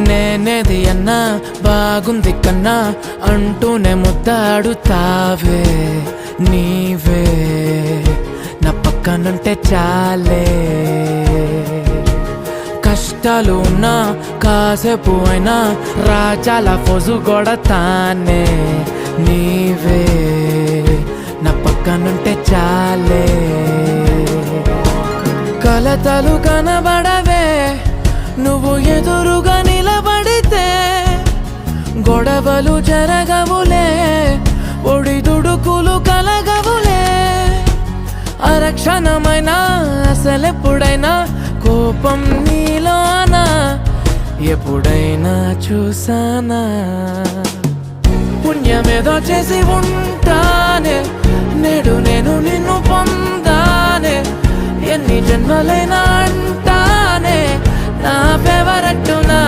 నేనేది అన్నా బాగుంది కన్నా అంటూనే ముద్దాడుతావే నీవే నా పక్కనుంటే చాలే. కష్టాలు ఉన్నా కాసేపు అయినా రాజాల ఫోజు కొడతానే నీవే నా పక్కనుంటే చాలే. కలతలు కనబడవే నువ్వు ఎదురుగా నిలబడితే, గొడవలు జరగవులే ఒడిదుడుకులు కలగవులే. అరక్షణమైనా అసలెప్పుడైనా కోపం నీలోనా ఎప్పుడైనా చూసానా? పుణ్యమేదో చేసి ఉంటానే నేడు నేను నిన్ను పొందానే. ఎన్ని జన్మలైనా అంటానే నా ఫేవరెట్ నా